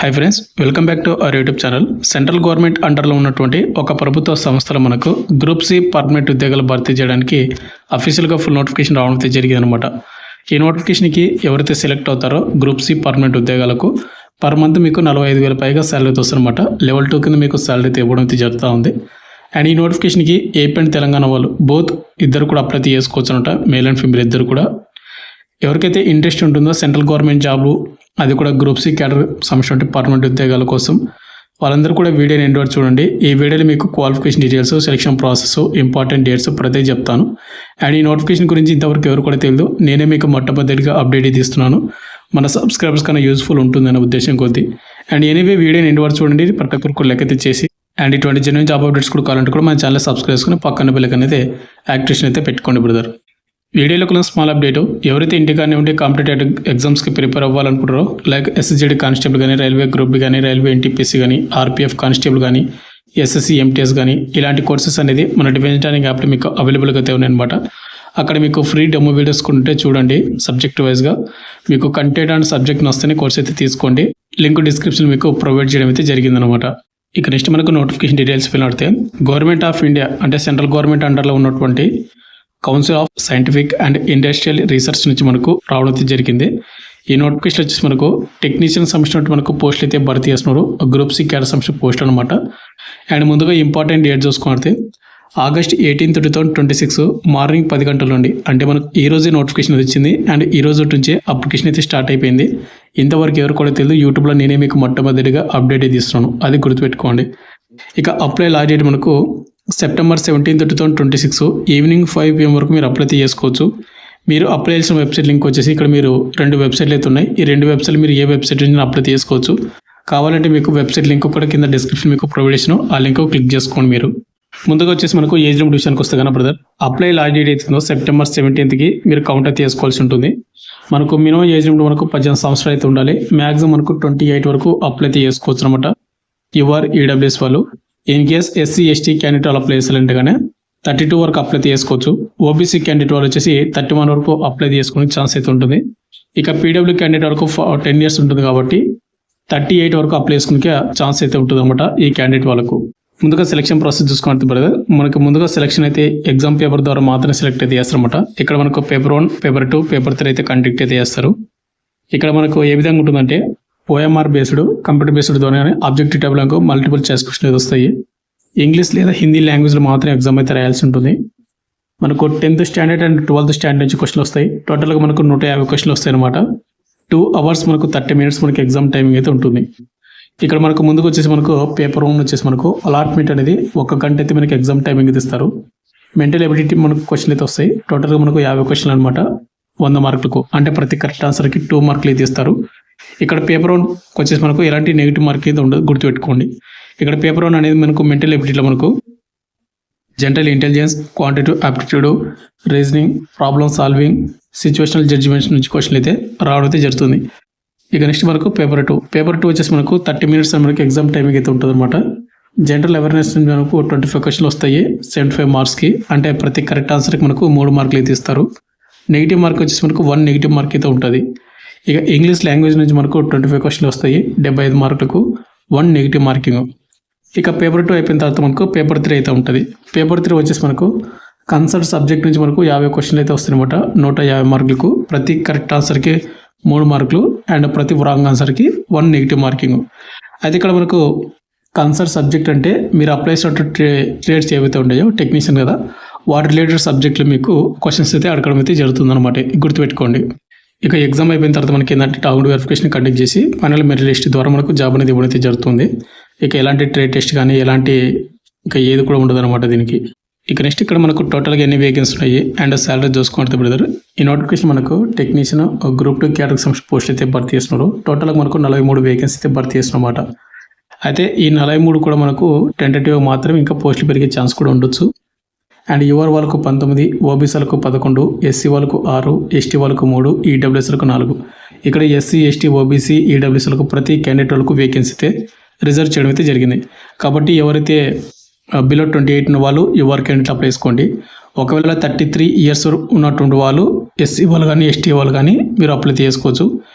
Hi friends, welcome back to our YouTube channel. Central government అండర్లో ఉన్నటువంటి ఒక ప్రభుత్వ సంస్థలు మనకు గ్రూప్ సి పర్మనెంట్ ఉద్యోగాలు భర్తీ చేయడానికి అఫీషియల్గా ఫుల్ నోటిఫికేషన్ రావడం అయితే జరిగింది అనమాట. ఈ నోటిఫికేషన్కి ఎవరైతే సెలెక్ట్ అవుతారో గ్రూప్ సి పర్మనెంట్ ఉద్యోగాలకు పర్ మంత్ మీకు 45,000 పైగా శాలరీ వస్తుందన్నమాట. లెవెల్ 2 కింద మీకు శాలరీ ఇవ్వడం అయితే జరుగుతూ ఉంది. అండ్ ఈ నోటిఫికేషన్కి ఏపీ అండ్ తెలంగాణ వాళ్ళు బోత్ ఇద్దరు కూడా అప్లై చేసుకోవచ్చు అనమాట. మేల్ అండ్ ఫీమేల్ ఇద్దరు కూడా. ఎవరికైతే ఇంట్రెస్ట్ ఉంటుందో సెంట్రల్ గవర్నమెంట్ జాబు, అది కూడా గ్రూప్ సి క్యాడర్ సంబంధించిన పర్మనెంట్ ఉద్యోగాల కోసం వాళ్ళందరూ కూడా వీడియోని ఎండ్ వరకు చూడండి. ఈ వీడియోలో మీకు qualification details, selection process, important dates ప్రతి చెప్తాను. అండ్ ఈ నోటిఫికేషన్ గురించి ఇంతవరకు ఎవరు కూడా తెలియదు, నేనే మీకు మొట్టమొదటిగా అప్డేట్ ఇస్తున్నాను. మన సబ్స్క్రైబర్స్ కన్నా యూజ్ఫుల్ ఉంటుందనే ఉద్దేశం కొద్ది. అండ్ ఎనీవే వీడియోని ఎండ్ వరకు చూడండి, ప్రతి ఒక్కరికి లెక్క చేసి. అండ్ ఇటువంటి జెన్యూన్ జాబ్ అప్డేట్స్ కూడా కావాలంటే కూడా మన ఛానల్ సబ్స్క్రైబ్ చేసుకుని పక్కన బెల్ అనేది యాక్టివేషన్ అయితే పెట్టుకోండి బ్రదర్. వీడియోలో కొన్ని స్మాల్ అప్డేట్, ఎవరైతే ఇంటికానే ఉండి కాంపిటేటివ్ ఎగ్జామ్స్కి ప్రిపేర్ అవ్వాలనుకుంటారో, లైక్ ఎస్ఎస్జీడీ కానిస్టేబుల్ కానీ, రైల్వే గ్రూప్ బి కానీ, రైల్వే ఎన్టీపీసీ కానీ, ఆర్పీఎఫ్ కానిస్టేబుల్ కానీ, ఎస్ఎస్సి ఎంటీఎస్ కానీ, ఇలాంటి కోర్సెస్ అనేది మన డిఫెన్స్ ట్రైనింగ్ యాప్లో మీకు అవైలబుల్గా అయితే ఉన్నాయన్నమాట. అక్కడ మీకు ఫ్రీ డెమో వీడియోస్ ఉంటే చూడండి. సబ్జెక్ట్ వైజ్గా మీకు కంటెంట్ అండ్ సబ్జెక్ట్ వస్తేనే కోర్స్ అయితే తీసుకోండి. లింక్ డిస్క్రిప్షన్ మీకు ప్రొవైడ్ చేయడం అయితే జరిగిందనమాట. ఇక నెక్స్ట్ మనకు నోటిఫికేషన్ డీటెయిల్స్ వెళ్ళితే, గవర్నమెంట్ ఆఫ్ ఇండియా అంటే సెంట్రల్ గవర్నమెంట్ అండర్లో ఉన్నటువంటి council of scientific and industrial research నుంచి మనకు రావడం అయితే జరిగింది. ఈ నోటిఫికేషన్ వచ్చేసి మనకు టెక్నీషియన్ సంబంధించినట్టు మనకు పోస్టులు అయితే భర్తీ చేస్తున్నారు. గ్రూప్ సి క్యాడర్ సంబంధించిన పోస్ట్ అనమాట. అండ్ ముందుగా ఇంపార్టెంట్ డేట్ చూసుకుంటే August 18, 2026 మార్నింగ్ 10 గంటల నుండి, అంటే మనకు ఈ రోజే నోటిఫికేషన్ వచ్చింది. అండ్ ఈ రోజు నుంచే అప్లికేషన్ అయితే స్టార్ట్ అయిపోయింది. ఇంతవరకు ఎవరు కూడా తెలియదు, యూట్యూబ్లో నేనే మీకు మొట్టమొదటిగా అప్డేట్ అయితే ఇస్తున్నాను, అది గుర్తుపెట్టుకోండి. ఇక అప్లై లాస్ట్ డేట్ మనకు September 17, 2026 ఈవినింగ్ 5 PM వరకు మీరు అప్లై చేసుకోవచ్చు. మీరు అప్లై చేసిన వెబ్సైట్ లింక్ వచ్చేసి ఇక్కడ మీరు 2 వెబ్సైట్లు అయితే ఉన్నాయి. ఈ 2 వెబ్సైట్లు మీరు ఏ వెబ్సైట్ నుంచి అప్లై చేసుకోవచ్చు. కావాలంటే మీకు వెబ్సైట్ లింక్ కూడా కింద డిస్క్రిప్షన్ మీకు ప్రొవైడ్ చేసిన, ఆ లింక్ క్లిక్ చేసుకోండి. మీరు ముందుగా వచ్చేసి మనకు ఏజ్ లిమిట్ విషయానికి వస్తే కన్నా బ్రదర్, అప్లై లాస్ట్ డేట్ అవుతుందో September 17కి మీరు కౌంట్ అయితే చేసుకోవాల్సి ఉంటుంది. మనకు మినిమం ఏజ్ లిమిట్ మనకు 18 సంవత్సరాలు అయితే ఉండాలి. మ్యాక్సిమం మనకు 28 వరకు అప్లై అయితే చేసుకోవచ్చు అనమాట. యువర్ ఈడబ్ల్యూఎస్ వాళ్ళు. In case SC ST candidate వాళ్ళు అప్లై చేయాలంటే కానీ 32 వరకు అప్లై చేసుకోవచ్చు. ఓబీసీ క్యాండిడేట్ వాళ్ళు వచ్చేసి 31 వరకు అప్లై చేసుకునే ఛాన్స్ అయితే ఉంటుంది. ఇక పీడబ్ల్యూ క్యాండిడేట్ వరకు 10 years ఉంటుంది కాబట్టి 38 వరకు అప్లై చేసుకునే ఛాన్స్ అయితే ఉంటుంది అనమాట ఈ క్యాండిడేట్ వాళ్ళకు. ముందుగా సెలక్షన్ ప్రాసెస్ చూసుకుంటే బ్రదర్, మనకు ముందుగా సెలక్షన్ అయితే ఎగ్జామ్ పేపర్ ద్వారా మాత్రమే సెలెక్ట్ అయితే చేస్తారన్నమాట. ఇక్కడ మనకు పేపర్ 1, పేపర్ 2, పేపర్ 3 అయితే కండక్ట్ అయితే చేస్తారు. ఇక్కడ మనకు ఏ విధంగా ఉంటుందంటే OMR బేస్డ్, కంప్యూటర్ బేస్డ్ ద్వారానే ఆబ్జెక్టివ్ టైప్ లో మల్టిపుల్ చాయిస్ క్వశ్చన్ అయితే వస్తాయి. ఇంగ్లీష్ లేదా హిందీ లాంగ్వేజ్లో మాత్రమే ఎగ్జామ్ అయితే రాయాల్సి ఉంటుంది. మనకు 10th standard and 12th standard నుంచి క్వశ్చన్లు వస్తాయి. టోటల్గా మనకు 150 క్వశ్చన్లు వస్తాయి అనమాట. 2 hours మనకు 30 minutes మనకి ఎగ్జామ్ టైమింగ్ అయితే ఉంటుంది. ఇక్కడ మనకు ముందుకు వచ్చేసి మనకు పేపర్ 1 వచ్చేసి మనకు అలాట్మెంట్ అనేది 1 గంట అయితే మనకి ఎగ్జామ్ టైమింగ్ అయితే ఇస్తారు. మెంటల్ ఎబిలిటీ మనకు క్వశ్చన్లు అయితే వస్తాయి. టోటల్గా మనకు 50 క్వశ్చన్లు అనమాట, 100 మార్కులకు. అంటే ప్రతి కరెక్ట్ ఆన్సర్కి 2 మార్కులు అయితే ఇస్తారు. ఇక్కడ పేపర్ 1 వచ్చేసి మనకు ఎలాంటి నెగిటివ్ మార్క్ అయితే ఉండదు, గుర్తుపెట్టుకోండి. ఇక్కడ పేపర్ 1 అనేది మనకు మెంటల్ ఎబిలిటీలో మనకు general intelligence, quantitative aptitude, reasoning, problem solving, situational judgements నుంచి క్వశ్చన్లు అయితే రావడం అయితే జరుగుతుంది. ఇక నెక్స్ట్ మనకు పేపర్ 2 వచ్చేసి మనకు 30 minutes మనకి ఎగ్జామ్ టైమింగ్ అయితే ఉంటుంది అనమాట. జనరల్ అవేర్నెస్ నుంచి మనకు 25 క్వశ్చన్లు వస్తాయి 75 మార్క్స్కి. అంటే ప్రతి కరెక్ట్ ఆన్సర్కి మనకు 3 మార్కులు అయితే ఇస్తారు. నెగిటివ్ మార్క్ వచ్చేసి మనకు 1 నెగిటివ్ మార్క్ అయితే ఉంటుంది. ఇక ఇంగ్లీష్ లాంగ్వేజ్ నుంచి మనకు 25 క్వశ్చన్లు వస్తాయి 75 మార్కులకు, 1 నెగిటివ్ మార్కింగ్. ఇక పేపర్ 2 అయిపోయిన తర్వాత మనకు పేపర్ 3 అయితే ఉంటుంది. పేపర్ 3 వచ్చేసి మనకు కన్సర్న్ సబ్జెక్ట్ నుంచి మనకు 50 క్వశ్చన్లు అయితే వస్తాయి అనమాట, 150 మార్కులకు. ప్రతి కరెక్ట్ ఆన్సర్కి 3 మార్కులు అండ్ ప్రతి రాంగ్ ఆన్సర్కి 1 నెగిటివ్ మార్కింగ్. అయితే ఇక్కడ మనకు కన్సర్న్ సబ్జెక్ట్ అంటే మీరు అప్లై చేసినట్టు ట్రేడ్స్ ఏవైతే ఉంటాయో టెక్నీషియన్ కదా, వాటి రిలేటెడ్ సబ్జెక్టులు మీకు క్వశ్చన్స్ అయితే అడగడం అయితే జరుగుతుంది అనమాట, గుర్తుపెట్టుకోండి. ఇక ఎగ్జామ్ అయిపోయిన తర్వాత మనకి ఏంటంటే డాక్యుమెంట్ వెరిఫికేషన్ కండక్ట్ చేసి ఫైనల్ మెరిట్ లిస్ట్ ద్వారా మనకు జాబ్ అనేది ఇవ్వడం అయితే జరుగుతుంది. ఇక ఎలాంటి ట్రేడ్ టెస్ట్ కానీ ఎలాంటి ఇక ఏది కూడా ఉండదు అనమాట దీనికి. ఇక నెక్స్ట్ ఇక్కడ మనకు టోటల్గా ఎన్ని వేకెన్సీ ఉన్నాయి అండ్ శాలరీ చూసుకుంటే బ్రదర్, ఈ నోటిఫికేషన్ మనకు టెక్నీషియన్ గ్రూప్ 2 కేటగిరీ సంబంధించిన పోస్ట్ అయితే భర్తీ చేస్తున్నారు. టోటల్గా మనకు 43 వేకెన్సీ అయితే భర్తీ చేస్తున్నమాట. అయితే ఈ 43 కూడా మనకు టెంటేటివ్ మాత్రమే, ఇంకా పోస్టులు పెరిగే ఛాన్స్ కూడా ఉండొచ్చు. అండ్ యువర్ వాళ్ళకు 19, ఓబీసీలకు 11, ఎస్సీ వాళ్ళకు 6, ఎస్టీ వాళ్ళకు 3, ఈడబ్ల్యూఎస్లకు 4. ఇక్కడ ఎస్సీ, ఎస్టీ, ఓబీసీ, ఈడబ్ల్యూఎస్లకు ప్రతి క్యాండిడేట్ వాళ్ళకు వేకెన్సీ అయితే రిజర్వ్ చేయడం అయితే జరిగింది. కాబట్టి ఎవరైతే బిలో 28 ఉన్న వాళ్ళు యువర్ క్యాండిడేట్ అప్లై చేసుకోండి. ఒకవేళ 33 years ఉన్నటువంటి వాళ్ళు ఎస్సీ వాళ్ళు కానీ, ఎస్టీ వాళ్ళు కానీ మీరు అప్లై చేసుకోవచ్చు.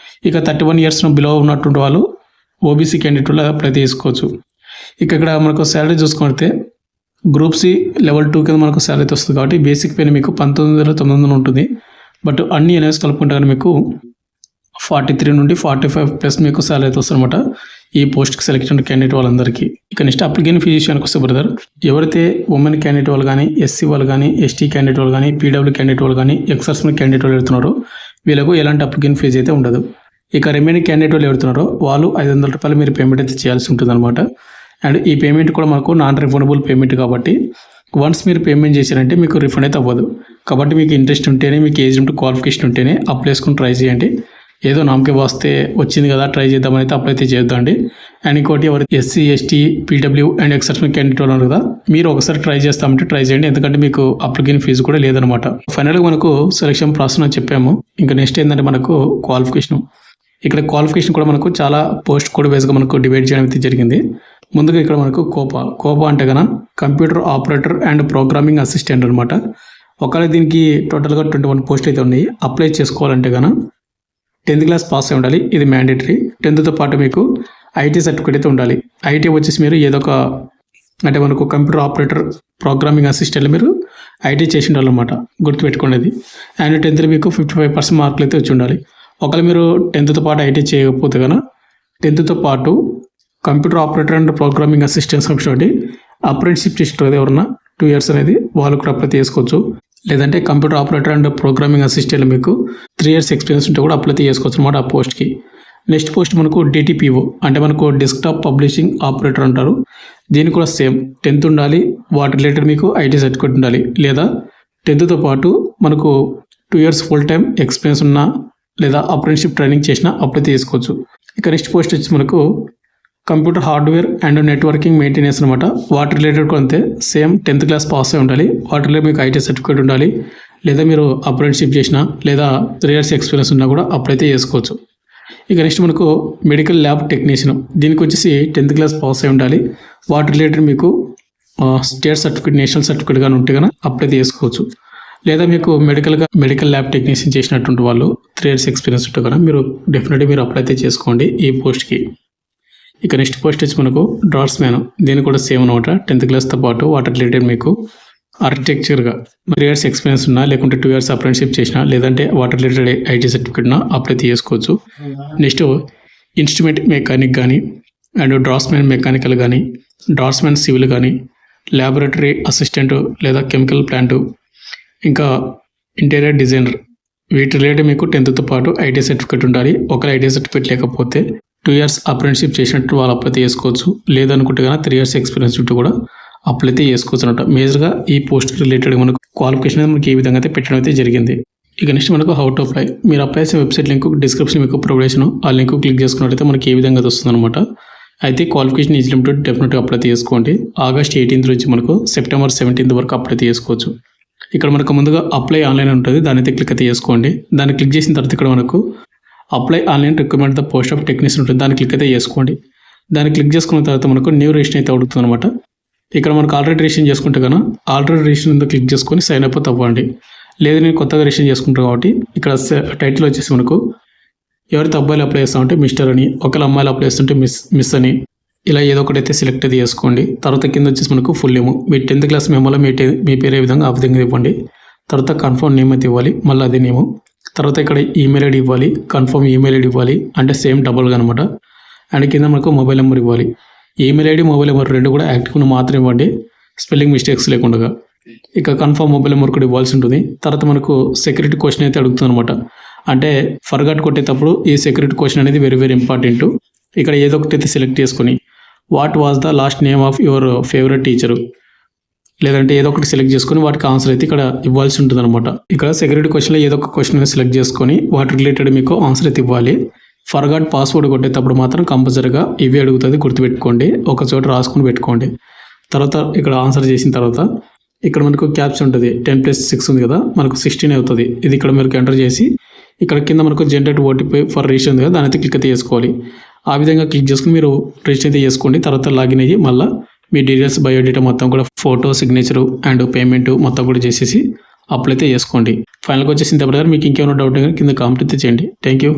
ఇక 31 years బిలో ఉన్నటువంటి వాళ్ళు ఓబీసీ క్యాండిడేట్ వాళ్ళు అప్లై చేసుకోవచ్చు. ఇక్కడ మనకు శాలరీ చూసుకుంటే గ్రూప్ సి లెవెల్ 2 కింద మనకు శాలరీ వస్తుంది కాబట్టి బేసిక్ పే మీకు 19,900 ఉంటుంది. బట్ అన్ని ఎన్ఎస్ కలుపుకుంటే మీకు 43 నుండి 45 ప్లస్ మీకు శాలరీ అయితే వస్తుంది అనమాట ఈ పోస్ట్కి సెలెక్ట్ అయిన క్యాండిడేట్ వాళ్ళందరికీ. ఇక నెక్స్ట్ అప్లికేషన్ ఫీజు విషయానికి వస్తే బ్రదర్, ఎవరైతే ఉమెన్ క్యాండిడేట్ వాళ్ళు కానీ, ఎస్సీ వాళ్ళు కానీ, ఎస్టీ క్యాండిడేట్ వాళ్ళు కానీ, పీడబ్ల్యూ క్యాండిడేట్ వాళ్ళు కానీ, ఎక్సర్సన్ క్యాండిడేట్ వాళ్ళు వెళ్తున్నారో వీళ్ళకు ఎలాంటి అప్లికేషన్ ఫీజు అయితే ఉండదు. ఇక రిమైనింగ్ క్యాండిడేట్ వాళ్ళు ఎవరుతున్నారో వాళ్ళు 500 రూపాయలు మీరు పేమెంట్ అయితే చేయాల్సి ఉంటుంది అనమాట. అండ్ ఈ పేమెంట్ కూడా మనకు నాన్ రిఫండబుల్ పేమెంట్ కాబట్టి వన్స్ మీరు పేమెంట్ చేశారంటే మీకు రిఫండ్ అయితే అవ్వదు. కాబట్టి మీకు ఇంట్రెస్ట్ ఉంటేనే, మీకు ఏజ్ ఉంటే, క్వాలిఫికేషన్ ఉంటేనే అప్లై చేసుకుని ట్రై చేయండి. ఏదో నామకే వస్తే వచ్చింది కదా ట్రై చేద్దామని అయితే అప్లై అయితే చేద్దామండి. అండ్ ఇంకోటి ఎవరు SC, ST, PW and exceptional candidate వాళ్ళు కదా, మీరు ఒకసారి ట్రై చేస్తామంటే ట్రై చేయండి. ఎందుకంటే మీకు అప్లికేషన్ ఫీజు కూడా లేదనమాట. ఫైనల్గా మనకు సెలక్షన్ ప్రాసెస్ అని చెప్పాము. ఇంకా నెక్స్ట్ ఏంటంటే మనకు క్వాలిఫికేషన్. ఇక్కడ క్వాలిఫికేషన్ కూడా మనకు చాలా పోస్ట్ కోడ్ వైజ్గా మనకు డివైడ్ చేయడం అయితే జరిగింది. ముందుగా ఇక్కడ మనకు కోపా అంటే కన్నా computer operator and programming assistant అనమాట. ఒకవేళ దీనికి టోటల్గా 21 పోస్ట్ అయితే ఉన్నాయి. అప్లై చేసుకోవాలంటే కన్నా 10th క్లాస్ పాస్ అయి ఉండాలి, ఇది మ్యాండేటరీ. 10th పాటు మీకు ఐటీ సర్టిఫికేట్ అయితే ఉండాలి. ఐటీ వచ్చేసి మీరు ఏదో ఒక అంటే మనకు కంప్యూటర్ ఆపరేటర్, ప్రోగ్రామింగ్ అసిస్టెంట్ మీరు ఐటీ చేసి ఉండాలన్నమాట, గుర్తుపెట్టుకునేది. అండ్ 10th మీకు 55% మార్కులు అయితే వచ్చి ఉండాలి. ఒకవేళ మీరు 10th పాటు ఐటీ చేయకపోతే కన్నా 10th పాటు computer operator and programming assistants ఒకటి అప్రెంటిస్షిప్ చేసిన ఎవరన్నా 2 years అనేది వాళ్ళు కూడా అప్లై చేసుకోవచ్చు. లేదంటే computer operator and programming assistant మీకు 3 years ఎక్స్పీరియన్స్ ఉంటే కూడా అప్లై చేసుకోవచ్చు అనమాట ఆ పోస్ట్కి. నెక్స్ట్ పోస్ట్ మనకు డిటిపిఓ అంటే మనకు డెస్క్టాప్ పబ్లిషింగ్ ఆపరేటర్ అంటారు. దీనికి కూడా సేమ్ 10th ఉండాలి, వాటి రిలేటెడ్ మీకు ఐటీ సర్టిఫికేట్ ఉండాలి, లేదా 10th పాటు మనకు 2 years ఫుల్ టైం ఎక్స్పీరియన్స్ ఉన్నా లేదా అప్రెంటిస్షిప్ ట్రైనింగ్ చేసినా అప్లై చేసుకోవచ్చు. ఇక నెక్స్ట్ పోస్ట్ వచ్చి మనకు computer hardware and networking maintenance అనమాట. వాటి రిలేటెడ్ కూడా అంతే, సేమ్ 10th క్లాస్ పాస్ అయి ఉండాలి, వాటి రిలేటెడ్ మీకు ఐటీ సర్టిఫికేట్ ఉండాలి, లేదా మీరు అప్రెంటిస్షిప్ చేసినా లేదా 3 years ఎక్స్పీరియన్స్ ఉన్నా కూడా అప్లై అయితే చేసుకోవచ్చు. ఇక నెక్స్ట్ మనకు మెడికల్ ల్యాబ్ టెక్నీషియన్. దీనికి వచ్చేసి 10th క్లాస్ పాస్ అయి ఉండాలి, వాటి రిలేటెడ్ మీకు స్టేట్ సర్టిఫికేట్, నేషనల్ సర్టిఫికేట్ కానీ ఉంటే కానీ అప్లై చేసుకోవచ్చు. లేదా మీకు మెడికల్ ల్యాబ్ టెక్నీషియన్ చేసినటువంటి వాళ్ళు 3 years ఎక్స్పీరియన్స్ ఉంటే కదా మీరు డెఫినెట్గా మీరు అప్లై అయితే చేసుకోండి ఈ పోస్ట్కి. ఇక నెక్స్ట్ పోస్ట్ వచ్చి మనకు డ్రాట్స్మ్యాన్. దీనికి కూడా సేమ్ అనమాట, 10th క్లాస్తో పాటు వాటి రిలేటెడ్ మీకు ఆర్కిటెక్చర్గా 3 years ఎక్స్పీరియన్స్ ఉన్నా, లేకుంటే 2 years అప్రెంటిస్షిప్ చేసినా, లేదంటే వాటి రిలేటెడ్ ఐటీ సర్టిఫికేట్ ఉన్నా అప్లై చేసుకోవచ్చు. నెక్స్ట్ ఇన్స్ట్రుమెంట్ మెకానిక్ కానీ, అండ్ డ్రాట్స్మ్యాన్ మెకానికల్ కానీ, డ్రాట్స్మ్యాన్ సివిల్ కానీ, ల్యాబొరేటరీ అసిస్టెంట్ లేదా కెమికల్ ప్లాంటు, ఇంకా ఇంటీరియర్ డిజైనర్, వీటి రిలేటెడ్ మీకు 10th పాటు ఐటీ సర్టిఫికేట్ ఉండాలి. ఒకవేళ ఐటీ సర్టిఫికేట్ లేకపోతే 2 years అప్రెంటిస్షిప్ చేసినట్టు వాళ్ళు అప్లై చేసుకోవచ్చు. లేదనుకుంటే కానీ 3 years ఎక్స్పీరియన్స్ ఉంటూ కూడా అప్లై చేసుకోవచ్చు అనమాట. మేజర్గా ఈ పోస్ట్ రిలేటెడ్ మనకు క్వాలిఫికేషన్ మనకి ఈ విధంగా అయితే పెట్టడం అయితే జరిగింది. ఇక నెక్స్ట్ మనకు హౌ టు అప్లై. మీరు అప్లై చేసే వెబ్సైట్ లింక్ డిస్క్రిప్షన్ మీకు ప్రొవైడ్ చేసాను, ఆ లింక్ క్లిక్ చేసుకున్నట్లయితే మనకి ఏ విధంగా వస్తుంది అనమాట. అయితే క్వాలిఫికేషన్ ఈజ్ లిమిటెడ్, డెఫినెట్గా అప్లై చేసుకోండి. August 18th నుంచి మనకు September 17th వరకు అప్లై చేసుకోవచ్చు. ఇక్కడ మనకు ముందుగా అప్లై ఆన్లైన్ ఉంటుంది, దాని అయితే క్లిక్ అయితే చేసుకోండి. దాన్ని క్లిక్ చేసిన తర్వాత ఇక్కడ మనకు apply online recruitment the post of technician ఉంటుంది, దాన్ని క్లిక్ అయితే చేసుకోండి. దాన్ని క్లిక్ చేసుకున్న తర్వాత మనకు న్యూ రిజిస్ట్రేషన్ అయితే అడుగుతుంది అనమాట. ఇక్కడ మనకు ఆల్రెడీ రిజిస్ట్రేషన్ చేసుకుంటే కన్నా ఆల్రెడీ రిజిస్ట్రేషన్ క్లిక్ చేసుకొని సైన్ అప్ అవ్వండి. లేదు నేను కొత్తగా రిజిస్ట్రేషన్ చేసుకుంటాను కాబట్టి ఇక్కడ టైటిల్ వచ్చేసి మనకు ఎవరైతే అబ్బాయిలు అప్లై చేస్తామంటే మిస్టర్ అని, ఒకవేళ అమ్మాయిలు అప్లై చేస్తుంటే మిస్ అని, ఇలా ఏదో ఒకటైతే సెలెక్ట్ అయితే చేసుకోండి. తర్వాత కింద వచ్చేసి మనకు ఫుల్ నేమ్, మీ 10th క్లాస్ మెమోలో మీ పేరు ఏ విధంగా ఆ విధంగా ఇవ్వండి. తర్వాత కన్ఫర్మ్ నేమ్ అయితే ఇవ్వాలి, మళ్ళీ అదే నేము. తర్వాత ఇక్కడ ఈమెయిల్ ఐడి ఇవ్వాలి, కన్ఫర్మ్ ఈమెయిల్ ఐడి ఇవ్వాలి, అంటే సేమ్ డబుల్గా అనమాట. అండ్ కింద మనకు మొబైల్ నెంబర్ ఇవ్వాలి. ఈమెయిల్ ఐడి, మొబైల్ నెంబర్ రెండు కూడా యాక్టివ్గా మాత్రం ఇవ్వండి, స్పెల్లింగ్ మిస్టేక్స్ లేకుండా. ఇక కన్ఫర్మ్ మొబైల్ నెంబర్ కూడా ఇవ్వాల్సి ఉంటుంది. తర్వాత మనకు సెక్యూరిటీ క్వశ్చన్ అయితే అడుగుతుంది అనమాట. అంటే ఫర్గాట్ కొట్టేటప్పుడు ఈ సెక్యూరిటీ క్వశ్చన్ అనేది వెరీ వెరీ ఇంపార్టెంట్. ఇక్కడ ఏదో ఒకటి అయితే సెలెక్ట్ చేసుకొని what was the last name of your favourite teacher, లేదంటే ఏదో ఒకటి సెలెక్ట్ చేసుకొని వాటికి ఆన్సర్ అయితే ఇక్కడ ఇవ్వాల్సి ఉంటుంది అనమాట. ఇక్కడ సెక్యూరిటీ క్వశ్చన్లో ఏదో ఒక క్వశ్చన్ అయితే సెలెక్ట్ చేసుకొని వాటి రిలేటెడ్ మీకు ఆన్సర్ అయితే ఇవ్వాలి. ఫర్గాట్ పాస్వర్డ్ కొట్టేటప్పుడు మాత్రం కంపల్సరీగా ఇవి అడుగుతుంది, గుర్తుపెట్టుకోండి, ఒక చోట రాసుకొని పెట్టుకోండి. తర్వాత ఇక్కడ ఆన్సర్ చేసిన తర్వాత ఇక్కడ మనకు క్యాప్స్ ఉంటుంది, 10+6 ఉంది కదా, మనకు 16 అవుతుంది. ఇది ఇక్కడ మీరు ఎంటర్ చేసి ఇక్కడ కింద మనకు జనరేట్ ఓటీపీ ఫర్ రిజిస్టర్ ఉంది కదా, దాని అయితే క్లిక్ అయితే చేసుకోవాలి. ఆ విధంగా క్లిక్ చేసుకుని మీరు రిజిస్టర్ అయితే చేసుకోండి. తర్వాత లాగిన్ అయ్యి మళ్ళీ మీ డీటెయిల్స్, బయోడేటా మొత్తం కూడా ఫోటో, సిగ్నేచరు అండ్ పేమెంట్ మొత్తం కూడా చేసేసి అప్లై అయితే చేసుకోండి. ఫైనల్గా వచ్చేసిన తర్వాత మీకు ఇంకేమైనా డౌట్ కింద కామెంట్ అయితే చేయండి. Thank you.